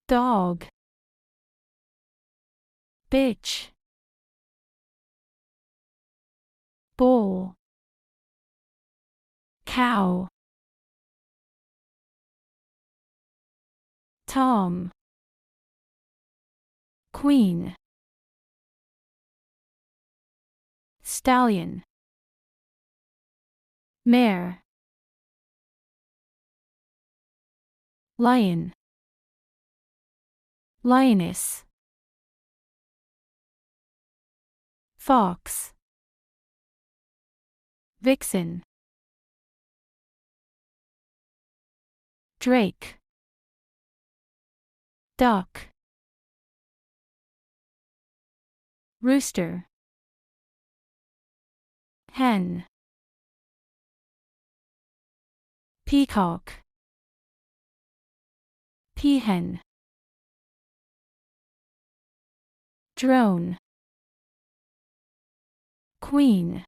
dog, bitch, bull, cow, tom, queen, stallion, mare, lion, lioness, fox, vixen, drake, duck, rooster, hen, peacock, peahen, drone, queen,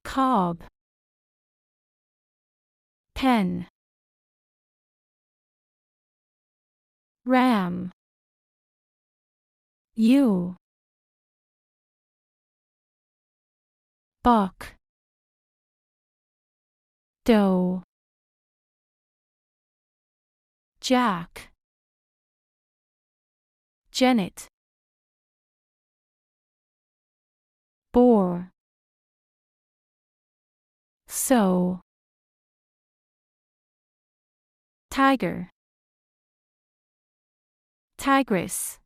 cob, pen, ram, ewe, buck, doe, jack, jennet, boar, sow, tiger, tigress,